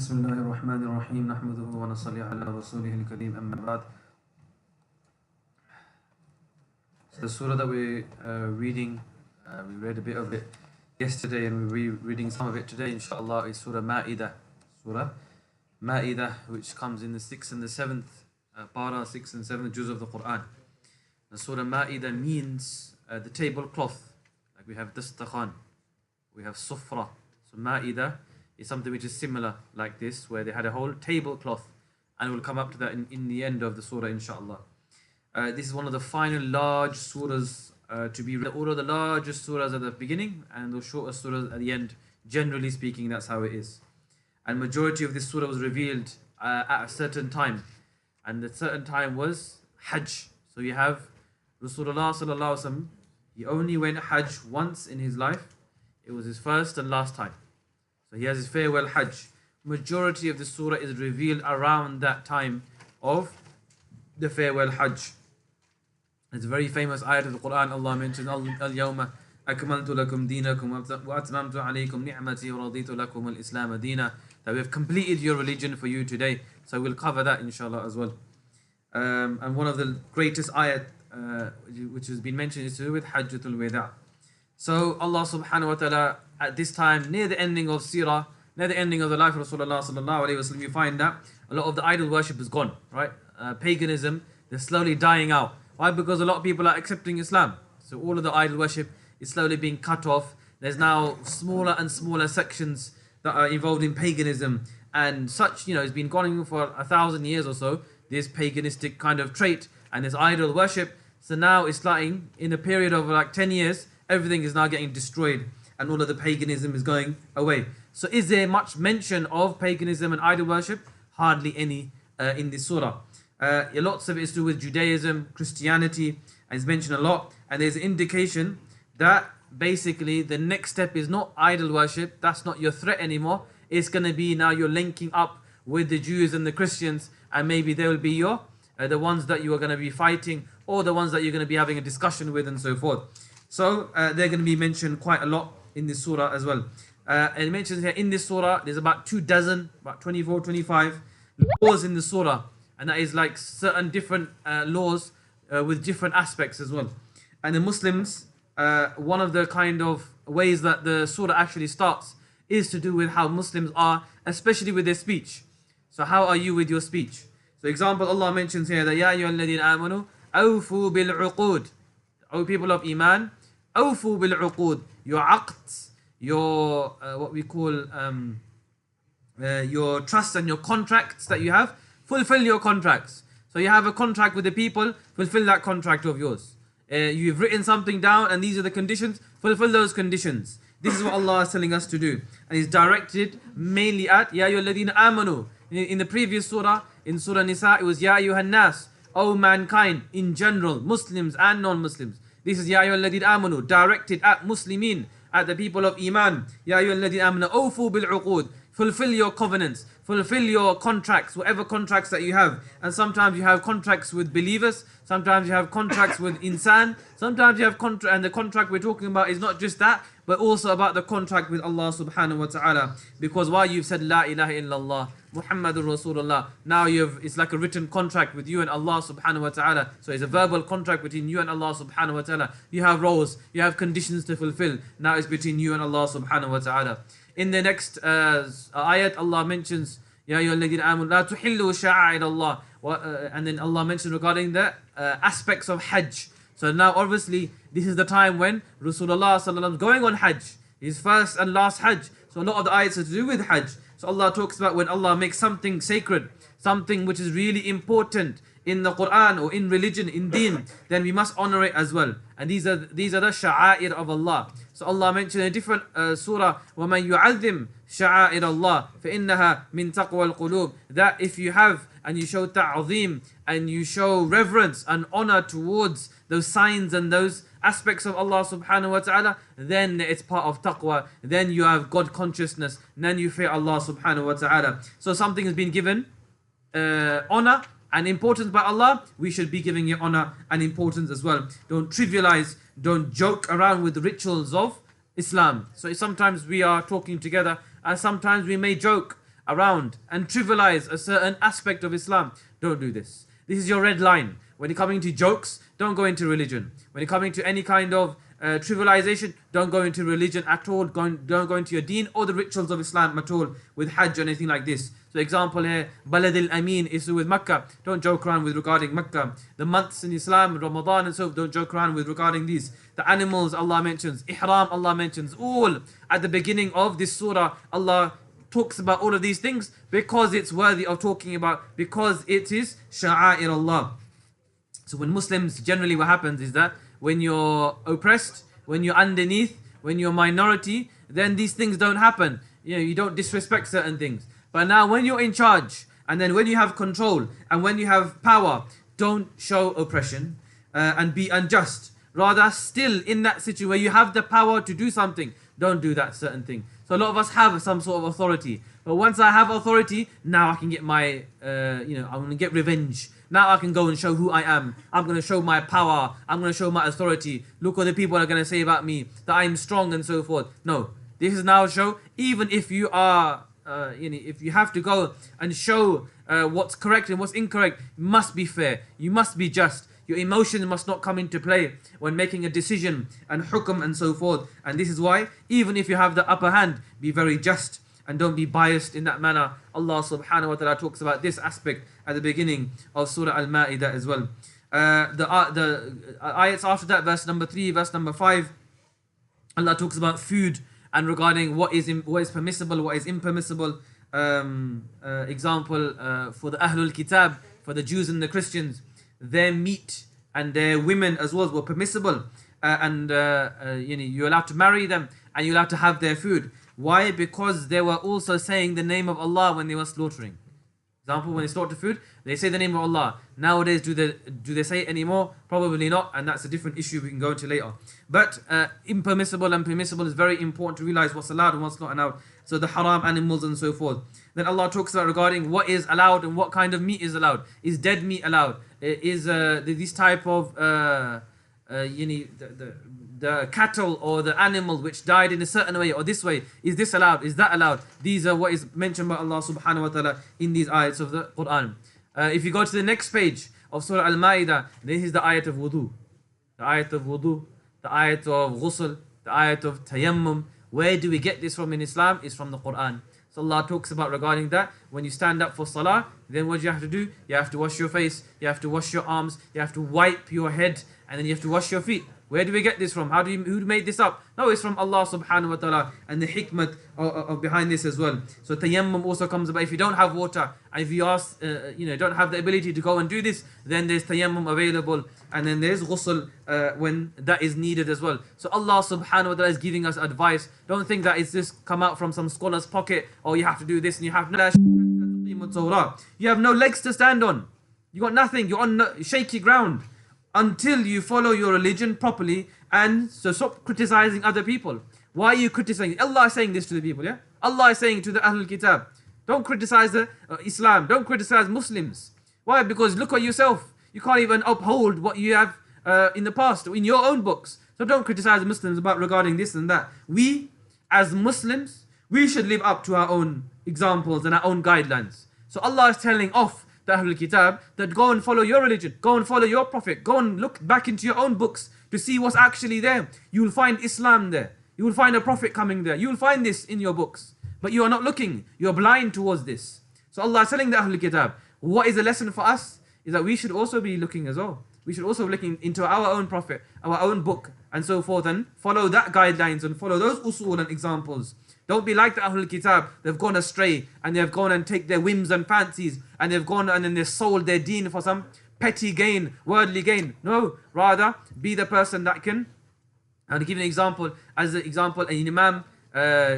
بسم الله الرحمن الرحيم نحمده ونصلي على رسوله الكريم أما بعد. So the surah that we're reading, we read a bit of it yesterday and we're reading some of it today, inshallah, is Surah Maaidah. Surah Maaidah, which comes in the 6th and the 7th para, 6th and 7th juz of the Quran. The Surah Maaidah means the tablecloth. Like we have dastakhan, we have sufra. So Maaidah is something which is similar like this, where they had a whole tablecloth, and we'll come up to that in the end of the surah, inshallah. This is one of the final large surahs to be read. All of the largest surahs at the beginning and the shortest surahs at the end. Generally speaking, that's how it is. And majority of this surah was revealed at a certain time, and the certain time was Hajj. So you have Rasulullah sallallahu alaihi wasallam. He only went Hajj once in his life. It was his first and last time. So he has his farewell Hajj. Majority of the surah is revealed around that time of the farewell Hajj. It's a very famous ayat of the Quran. Allah mentions, Al-Yawma akmaltu lakum deenakum wa atmamtu alaykum ni'mati wa raditu lakum al-Islam deena. That we have completed your religion for you today. So we'll cover that inshallah as well. And one of the greatest ayat which has been mentioned is to do with Hajjatul Wada'. So Allah subhanahu wa ta'ala, at this time, near the ending of Sirah, near the ending of the life of Rasulullah sallallahu alayhi wa sallam, you find that a lot of the idol worship is gone, right? Paganism, they're slowly dying out. Why? Because a lot of people are accepting Islam. So all of the idol worship is slowly being cut off. There's now smaller and smaller sections that are involved in paganism. And such, it's been going on for 1,000 years or so, this paganistic kind of trait and this idol worship. So now it's starting, in a period of like 10 years, everything is now getting destroyed and all of the paganism is going away. So is there much mention of paganism and idol worship? Hardly any in this surah. Lots of it is to do with Judaism, Christianity, and it's mentioned a lot. And there's an indication that basically the next step is not idol worship. That's not your threat anymore. It's going to be now you're linking up with the Jews and the Christians, and maybe they will be your the ones that you are going to be fighting, or the ones that you're going to be having a discussion with, and so forth. So they're going to be mentioned quite a lot in this surah as well. And it mentions here in this surah, there's about 24, 25 laws in the surah. And that is like certain different laws with different aspects as well. And the Muslims, one of the kind of ways that the surah actually starts is to do with how Muslims are, especially with their speech. So how are you with your speech? So example, Allah mentions here that Ya ayyuhalladhina amanu awfu bil uqud. O people of Iman, awfu bil uqud. Your aqds, your what we call your trust and your contracts that you have, fulfill your contracts. So you have a contract with the people, fulfill that contract of yours. You've written something down and these are the conditions, fulfill those conditions. This is what Allah is telling us to do. And it's directed mainly at Ya ayyuhalladhina amanu. In the previous surah, in Surah Nisa, it was Ya ayyuhan nas, O mankind in general, Muslims and non-Muslims. This is Ya ayyuhalladhina amanu, directed at Muslimin, at the people of Iman. Ya ayyuhalladhina amanu, awfu bil uqud. Fulfill your covenants, fulfill your contracts, whatever contracts that you have. And sometimes you have contracts with believers, sometimes you have contracts with insan, sometimes you have contract, and the contract we're talking about is not just that, but also about the contract with Allah subhanahu wa ta'ala. Because while you've said La ilaha illallah, Muhammadur Rasulullah, now it's like a written contract with you and Allah subhanahu wa ta'ala. So it's a verbal contract between you and Allah subhanahu wa ta'ala. You have roles, you have conditions to fulfill. Now it's between you and Allah subhanahu wa ta'ala. In the next ayat, Allah mentions, Ya ayyuhalladhina amanu la tuhillu sha'a'ir Allah. And then Allah mentions regarding the aspects of Hajj. So now obviously this is the time when Rasulullah sallallahu alaihi wasallam is going on Hajj, his first and last Hajj. So a lot of the ayats are to do with Hajj. So Allah talks about when Allah makes something sacred, something which is really important in the Quran or in religion, in deen, then we must honor it as well. And these are the sha'air of Allah. So Allah mentioned in a different surah, وَمَنْ يُعَذِّمْ شَعَائِرَ اللَّهِ فَإِنَّهَا مِنْ تَقْوَى الْقُلُوبِ. That if you have and you show ta'zim and you show reverence and honor towards those signs and those aspects of Allah subhanahu wa ta'ala, then it's part of taqwa, then you have God consciousness, then you fear Allah subhanahu wa ta'ala. So something has been given honor and importance by Allah, we should be giving it honor and importance as well. Don't trivialize, don't joke around with the rituals of Islam. So sometimes we are talking together and sometimes we may joke around and trivialize a certain aspect of Islam, don't do this. This is your red line. When you're coming to jokes, don't go into religion. When you're coming to any kind of trivialization, don't go into religion at all. Don't go into your deen or the rituals of Islam at all with Hajj or anything like this. So example here, Balad al-Amin is with Makkah. Don't joke around with regarding Makkah. The months in Islam, Ramadan and so on, don't joke around with regarding these. The animals Allah mentions, Ihram Allah mentions, all at the beginning of this surah. Allah talks about all of these things because it's worthy of talking about, because it is Sha'air Allah. So when Muslims, generally what happens is that when you're oppressed, when you're underneath, when you're minority, then these things don't happen. You don't disrespect certain things. But now when you're in charge, and then when you have control, and when you have power, don't show oppression and be unjust. Rather, still in that situation where you have the power to do something, don't do that certain thing. So a lot of us have some sort of authority. But once I have authority, now I can get my, I'm going to get revenge. Now I can go and show who I am. I'm going to show my power. I'm going to show my authority. Look what the people are going to say about me, that I'm strong and so forth. No, this is now show, even if you are, if you have to go and show what's correct and what's incorrect, you must be fair. You must be just. Your emotions must not come into play when making a decision and hukm and so forth. And this is why, even if you have the upper hand, be very just and don't be biased in that manner. Allah subhanahu wa ta'ala talks about this aspect at the beginning of Surah Maaidah as well. The ayats after that, verse number 3, verse number 5, Allah talks about food and regarding what is permissible, what is impermissible. Example, for the Ahlul Kitab, for the Jews and the Christians, their meat and their women as well were permissible, and you're allowed to marry them and you're allowed to have their food. Why? Because they were also saying the name of Allah when they were slaughtering. Example, when they slaughter food, they say the name of Allah. Nowadays, do they say it anymore? Probably not, and that's a different issue we can go into later. But impermissible and permissible is very important to realize what's allowed and what's not allowed. So the haram animals and so forth. Then Allah talks about regarding what is allowed and what kind of meat is allowed. Is dead meat allowed? Is this type of the cattle or the animal which died in a certain way or this way, is this allowed? Is that allowed? These are what is mentioned by Allah subhanahu wa ta'ala in these ayats of the Quran. If you go to the next page of Surah Al-Ma'idah, this is the ayat of wudu. The ayat of wudu, the ayat of ghusl, the ayat of tayammum. Where do we get this from in Islam? It's from the Quran. So Allah talks about regarding that. When you stand up for salah, then what do you have to do? You have to wash your face, you have to wash your arms, you have to wipe your head, and then you have to wash your feet. Where do we get this from? Who made this up? No, it's from Allah subhanahu wa ta'ala and the hikmah of behind this as well. So tayammum also comes about. If you don't have water, and if you don't have the ability to go and do this, then there's tayammum available, and then there's ghusl when that is needed as well. So Allah subhanahu wa ta'ala is giving us advice. Don't think that it's just come out from some scholar's pocket, or you have to do this and you have no. You have no legs to stand on. You got nothing. You're on shaky ground. Until you follow your religion properly, and so stop criticizing other people. Why are you criticizing? Allah is saying this to the people, yeah? Allah is saying to the Ahlul Kitab, don't criticize Islam, don't criticize Muslims. Why? Because look at yourself. You can't even uphold what you have in the past, in your own books. So don't criticize Muslims about regarding this and that. We, as Muslims, we should live up to our own examples and our own guidelines. So Allah is telling off the Ahlul Kitab that go and follow your religion, go and follow your prophet, go and look back into your own books to see what's actually there. You will find Islam there, you will find a prophet coming there, you will find this in your books, but you are not looking, you are blind towards this. So Allah is telling the Ahlul Kitab, what is a lesson for us is that we should also be looking as well. We should also be looking into our own prophet, our own book and so forth, and follow that guidelines and follow those usul and examples. Don't be like the Ahlul Kitab. They've gone astray and they've gone and take their whims and fancies and they've gone and then they've sold their deen for some petty gain, worldly gain. No, rather be the person that can. I'll give you an example. As an example, an imam,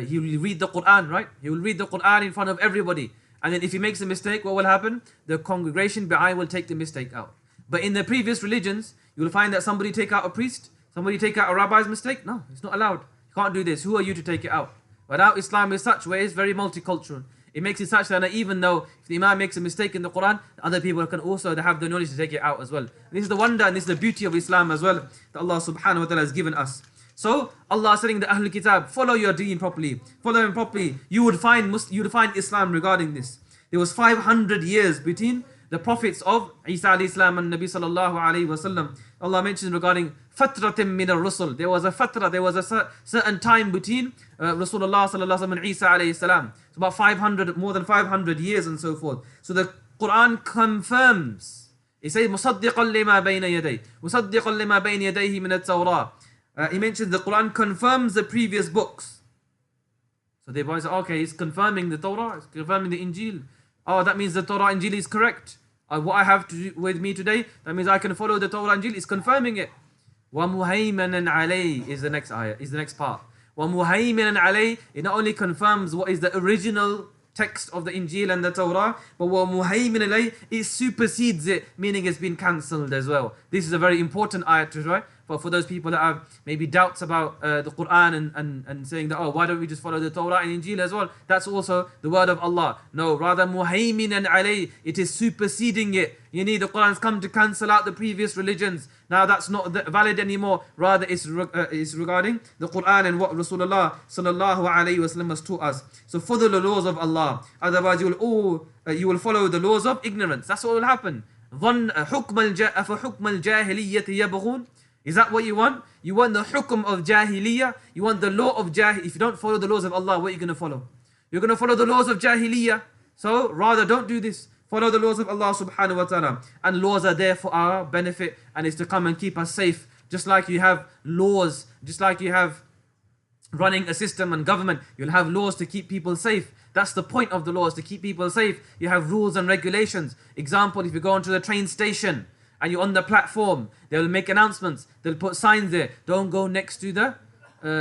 he will read the Quran, right? He will read the Quran in front of everybody. And then if he makes a mistake, what will happen? The congregation behind will take the mistake out. But in the previous religions, you will find that somebody take out a priest, somebody take out a rabbi's mistake. No, it's not allowed. You can't do this. Who are you to take it out? But now Islam is such where it's very multicultural. It makes it such that even though if the Imam makes a mistake in the Quran, other people can also have the knowledge to take it out as well. And this is the wonder and this is the beauty of Islam as well that Allah subhanahu wa ta'ala has given us. So Allah is telling the Ahlul Kitab, follow your deen properly, follow him properly. You would find Islam regarding this. There was 500 years between the prophets of Isa alayhi salam and Nabi sallallahu alayhi wasallam. Allah mentions regarding fatratim min al-rusul. There was a fatra, there was a certain time between Rasulullah sallallahu alayhi wasallam and Isa alayhi salam. It's about 500, more than 500 years and so forth. So the Quran confirms. It says musaddiqan lima bayna yaday, musaddiqan lima bayna yadayhi min at-Tawrah. He mentions the Quran confirms the previous books. So they say, okay, he's confirming the Torah, he's confirming the Injil. Oh, that means the Torah Injil is correct. What I have to do with me today, that means I can follow the Torah Injil. It's confirming it. وَمُهَيْمَنًا عَلَيْهِ is the next ayah, is the next part. وَمُهَيْمَنًا عَلَيْهِ, it not only confirms what is the original text of the Injil and the Torah, but وَمُهَيْمَنًا عَلَيْهِ, it supersedes it, meaning it's been cancelled as well. This is a very important ayah to try. But for those people that have maybe doubts about the Quran and saying that, oh, why don't we just follow the Torah and Injil as well? That's also the word of Allah. No, rather muhayminan alayh, it is superseding it. You need the Quran's come to cancel out the previous religions. Now that's not valid anymore. Rather it's regarding the Quran and what Rasulullah sallallahu alayhi wasallam has taught us. So follow the laws of Allah. Otherwise you will follow the laws of ignorance. That's what will happen. حُكْمَ الْجَاهِلِيَّةِ يَبْغُونَ. Is that what you want? You want the hukum of jahiliyyah? You want the law of jahiliyyah? If you don't follow the laws of Allah, what are you going to follow? You're going to follow the laws of jahiliyyah. So rather don't do this. Follow the laws of Allah subhanahu wa ta'ala. And laws are there for our benefit and is to come and keep us safe. Just like you have laws, just like you have running a system and government, you'll have laws to keep people safe. That's the point of the laws, to keep people safe. You have rules and regulations. Example, if you go onto the train station, and you're on the platform, they'll make announcements, they'll put signs there, don't go next to the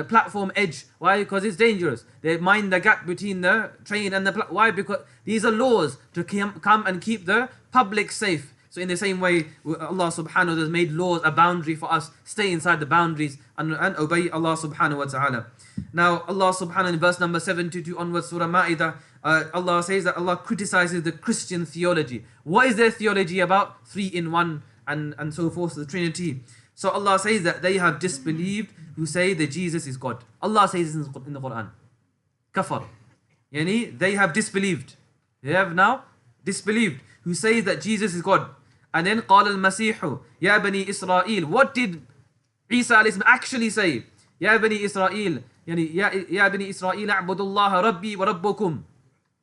platform edge. Why? Because it's dangerous. They mind the gap between the train and the platform. Why? Because these are laws to come and keep the public safe. So in the same way, Allah subhanahu wa ta'ala has made laws a boundary for us. Stay inside the boundaries and obey Allah subhanahu wa ta'ala. Now Allah subhanahu wa ta'ala in verse number 72 onwards, Surah Maaidah, Allah says that Allah criticizes the Christian theology. What is their theology about? 3 in 1 and so forth, the Trinity. So Allah says that they have disbelieved who say that Jesus is God. Allah says in the Quran. Kafar. Yani they have disbelieved. They have now disbelieved who say that Jesus is God. And then قال المسيح يا بني إسرائيل. What did Isa alayhi salam actually say? يا بني إسرائيل. Yani يا بني إسرائيل اعبدوا الله ربي وربكم.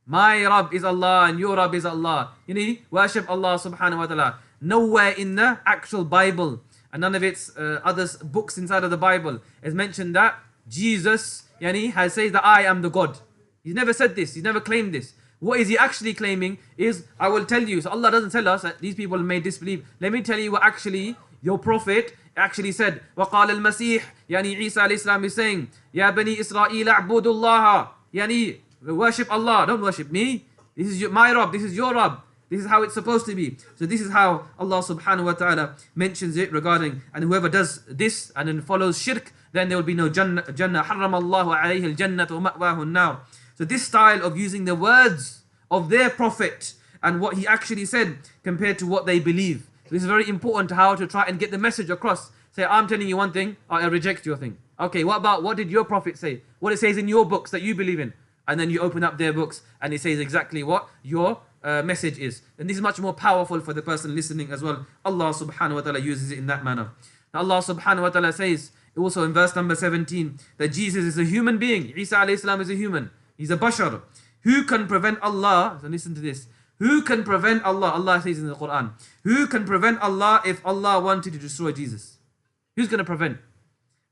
My Rabb is Allah and your Rabb is Allah. Yani worship Allah subhanahu wa ta'ala. Nowhere in the actual Bible and none of its other books inside of the Bible is mentioned that Jesus has said that I am the God. He's never said this. He's never claimed this. What is he actually claiming is, I will tell you. So Allah doesn't tell us that these people may disbelieve. Let me tell you what actually your prophet actually said. وَقَالَ الْمَسِيحِ Yani Isa alayhi salam is saying, يَا بَنِي إِسْرَائِيلَ اعْبُدُوا اللَّهَ Yani worship Allah, don't worship me. This is my Rabb, this is your Rabb. This is how it's supposed to be. So this is how Allah subhanahu wa ta'ala mentions it regarding, and whoever does this and then follows shirk, then there will be no Jannah. حَرَّمَ اللَّهُ عَلَيْهِ الْجَنَّةُ وَمَأْوَاهُ النَّارُ. So this style of using the words of their prophet and what he actually said compared to what they believe. So this is very important, how to try and get the message across. Say, I'm telling you one thing, I reject your thing. Okay, what did your prophet say? What it says in your books that you believe in. And then you open up their books and it says exactly what your message is. And this is much more powerful for the person listening as well. Allah subhanahu wa ta'ala uses it in that manner. Now Allah subhanahu wa ta'ala says also in verse number 17 that Jesus is a human being. Isa alayhi salam is a human. He's a bashar. Who can prevent Allah? So listen to this. Who can prevent Allah? Allah says in the Quran. Who can prevent Allah if Allah wanted to destroy Jesus? Who's going to prevent?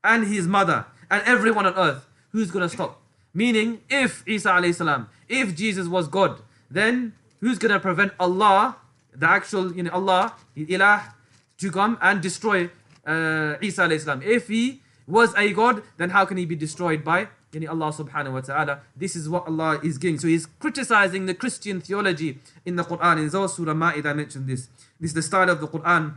And his mother and everyone on earth. Who's going to stop? Meaning, if Isa alayhi salam, if Jesus was God, then who's going to prevent Allah, the actual, Allah, Ilah, to come and destroy Isa alayhi salam? If he was a God, then how can he be destroyed by Allah subhanahu wa ta'ala? This is what Allah is giving. So he's criticizing the Christian theology in the Quran. In Surah Maaidah mentioned this. This is the style of the Quran.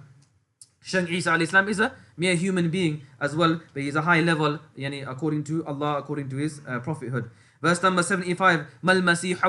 Showing Isa alayhi salam is a mere human being as well, but he's a high level, according to Allah, according to his prophethood. Verse number 75, ما المسيح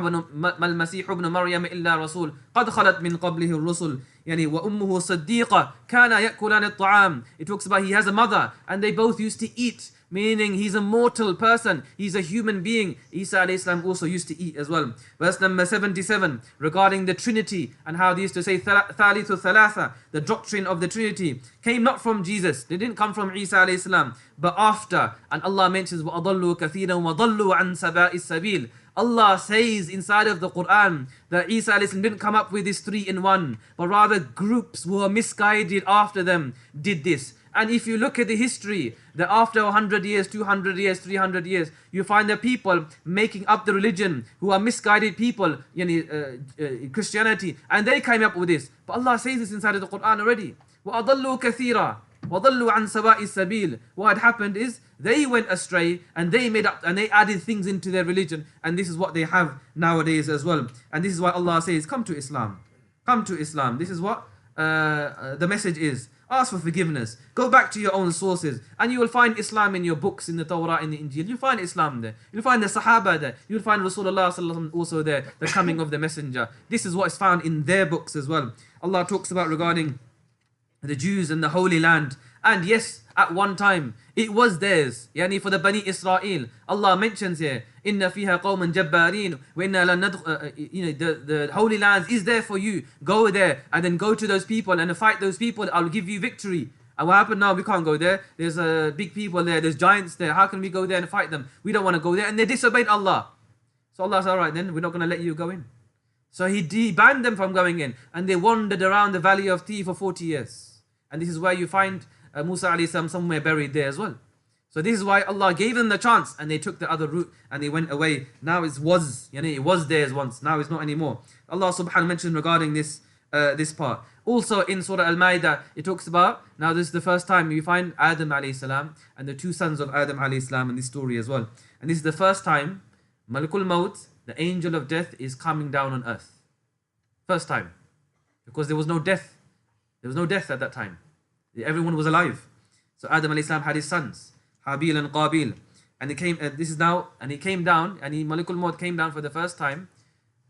ابن مريم إلا رسول قد خلت من قبله الرسل وأمه صديقة كانا يأكلان الطعام. It talks about he has a mother and they both used to eat meaning he's a mortal person, he's a human being. Isa alayhi salam also used to eat as well. Verse number 77, regarding the Trinity and how they used to say Thalithu Thalatha, the doctrine of the Trinity, came not from Jesus. They didn't come from Isa alayhi salam, but after. And Allah mentions وَأَضَلُّوا كَثِيرًا وَضَلُّوا عَنْ سَبَاءِ السَّبِيلِ. Allah says inside of the Quran that Isa alayhi salam didn't come up with this 3 in 1, but rather groups who are misguided after them did this. And if you look at the history, that after 100 years, 200 years, 300 years, you find the people making up the religion who are misguided people, Christianity, and they came up with this. But Allah says this inside of the Quran already. وَأَضَلُّوا كَثِيرًا وَضَلُّوا عَنْ سَوَاءِ السَّبِيلِ. What had happened is they went astray and they made up and they added things into their religion, and this is what they have nowadays as well. And this is why Allah says, come to Islam. Come to Islam. This is what the message is. Ask for forgiveness. Go back to your own sources, and you will find Islam in your books, in the Torah, in the Injil. You'll find Islam there. You'll find the Sahaba there. You'll find Rasulullah sallallahu alaihi wasallam also there, the coming of the Messenger. This is what is found in their books as well. Allah talks about regarding the Jews and the Holy Land. And yes, at one time, it was theirs. Yani for the Bani Israel. Allah mentions here, Inna fiha qawman jabbarin, wa inna la the Holy Land is there for you. Go there and then go to those people and fight those people. I'll give you victory. And what happened now? We can't go there. There's big people there. There's giants there. How can we go there and fight them? We don't want to go there. And they disobeyed Allah. So Allah said, all right, then we're not going to let you go in. So He banned them from going in. And they wandered around the valley of Thi for 40 years. And this is where you find Musa alayhi salam somewhere buried there as well. So this is why Allah gave them the chance, and they took the other route and they went away. Now it was theirs once. Now it's not anymore. Allah subhanahu wa ta'ala mentioned regarding this part. Also in Surah Maaidah, it talks about, now this is the first time you find Adam alayhi salam and the 2 sons of Adam alayhi salam in this story as well. And this is the first time Malakul Maut, the angel of death, is coming down on earth. First time. Because there was no death. There was no death at that time. Everyone was alive. So Adam alayhi salam had his sons, Habil and Qabil. And he came, he came down, and Malakul Maut came down for the first time,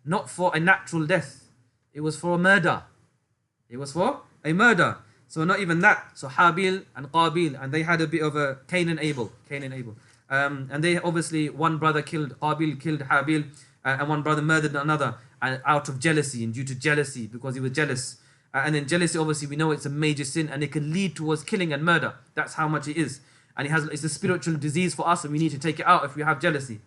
not for a natural death. It was for a murder. It was for a murder. So not even that. So Habil and Qabil, and they had a bit of a Cain and Abel. And they obviously, one brother killed Qabil, killed Habil, and one brother murdered another, out of jealousy, and due to jealousy, because he was jealous. And then jealousy, obviously, we know it's a major sin, and it can lead towards killing and murder. That's how much it is. And it's a spiritual disease for us, and we need to take it out if we have jealousy.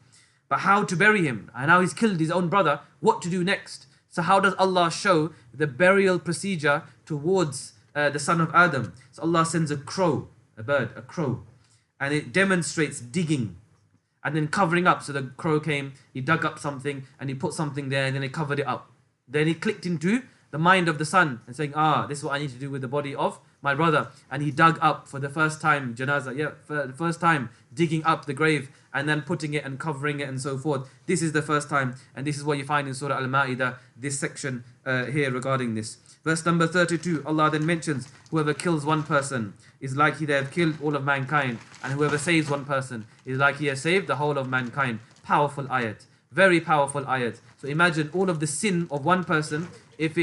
But how to bury him? And now he's killed his own brother. What to do next? So how does Allah show the burial procedure towards the son of Adam? So Allah sends a crow, a bird, a crow. And it demonstrates digging and then covering up. So the crow came, he dug up something, and he put something there, and then he covered it up. Then he clicked into the mind of the son and saying, this is what I need to do with the body of my brother. And he dug up for the first time, janazah, for the first time, digging up the grave and then putting it and covering it and so forth. This is the first time, and this is what you find in Surah Maaidah, this section here regarding this. Verse number 32, Allah then mentions, whoever kills one person is like they have killed all of mankind, and whoever saves one person is like he has saved the whole of mankind. Powerful ayat, very powerful ayat. So imagine all of the sin of one person. If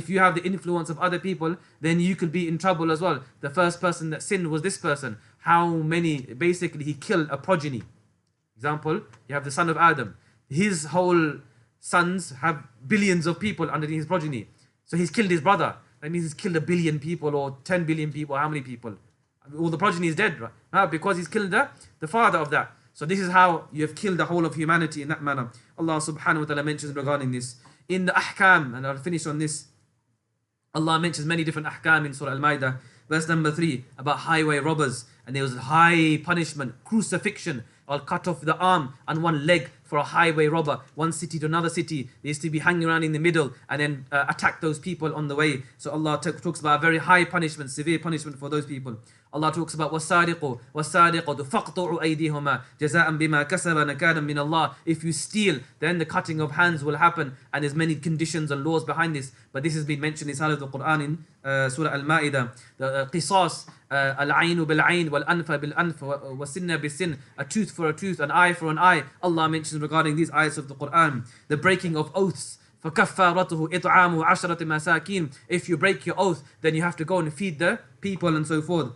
you have the influence of other people, then you could be in trouble as well. The first person that sinned was this person. How many? Basically, he killed a progeny. Example, you have the son of Adam. His whole sons have billions of people underneath his progeny. So he's killed his brother. That means he's killed 1 billion people or 10 billion people. How many people? All the progeny is dead, right? Now, because he's killed the father of that. So this is how you have killed the whole of humanity in that manner. Allah subhanahu wa ta'ala mentions regarding this. In the ahkam, and I'll finish on this, Allah mentions many different ahkam in Surah Maaidah. Verse number 3, about highway robbers. And there was high punishment, crucifixion. I'll cut off the arm and one leg for a highway robber. One city to another city. They used to be hanging around in the middle and then attack those people on the way. So Allah talks about very high punishment, severe punishment for those people. Allah talks about وَالسَّارِقُ وَالسَّارِقَةُ فَاقْطُعُوا أَيْدِيهُمَا جَزَاءً بِمَا كَسَبَ نَكَالًا مِنَ اللَّهِ. If you steal, then the cutting of hands will happen, and there's many conditions and laws behind this. But this has been mentioned inside of the Quran in Surah Maaidah. The qisas, al-ayn bil-ayn, wal-anfa bil-anf, wa-sinna bis-sin, a tooth for a tooth, an eye for an eye. Allah mentions regarding these ayats of the Quran. The breaking of oaths. فَكَفَّارَتُهُ إِطْعَامُ عَشْرَةِ مَسَاكِينَ. If you break your oath, then you have to go and feed the people and so forth.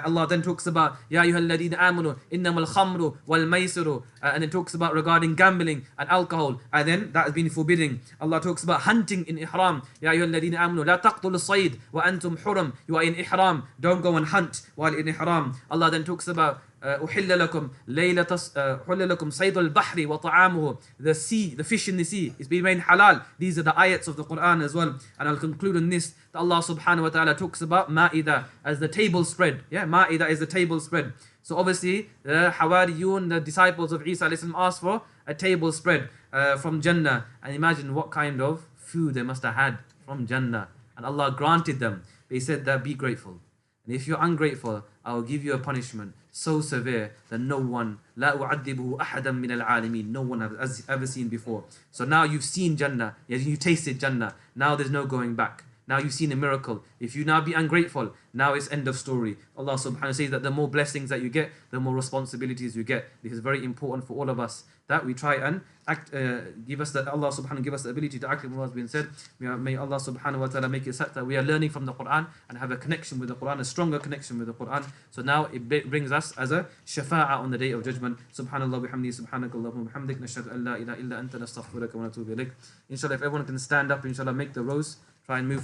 Allah then talks about Ya ayyuhal ladina amanu innamal khamru wal maisiru, and then talks about regarding gambling and alcohol, and then that has been forbidden. Allah talks about hunting in ihram. Ya ayyuhal ladina amanu la taqtulu sayd wa antum hurum, you are in ihram, don't go and hunt while in ihram. Allah then talks about أحل لكم أحل لكم صيد البحر وطعامه, the sea, the fish in the sea is being made halal. These are the ayats of the Quran as well. And I'll conclude on this, that Allah subhanahu wa ta'ala talks about Ma'idah as the table spread. Yeah, Ma'idah is the table spread. So obviously the Hawariyun, the disciples of Isa alayhi salam, asked for a table spread from Jannah, and imagine what kind of food they must have had from Jannah, and Allah granted them. They said that be grateful, and if you're ungrateful, I will give you a punishment so severe that no one, لا أعذبه أحدا من العالمين, no one has ever seen before. So now you've seen Jannah, you tasted Jannah, now there's no going back. Now you've seen a miracle. If you now be ungrateful, now it's end of story. Allah subhanahu wa ta'ala says that the more blessings that you get, the more responsibilities you get. This is very important for all of us, that we try and act, give us that Allah subhanahu wa ta'ala give us the ability to act on what has been said. May Allah subhanahu wa ta'ala make it such that we are learning from the Quran and have a connection with the Quran, a stronger connection with the Quran. So now it brings us as a shafa'ah on the day of judgment. Subhanallah bihamdi, subhanakallahumma bihamdik, nashhadu an la ilaha illa anta, nastaghfiruka wa natubu ilayk. Inshallah, if everyone can stand up, inshallah, make the rows, try and move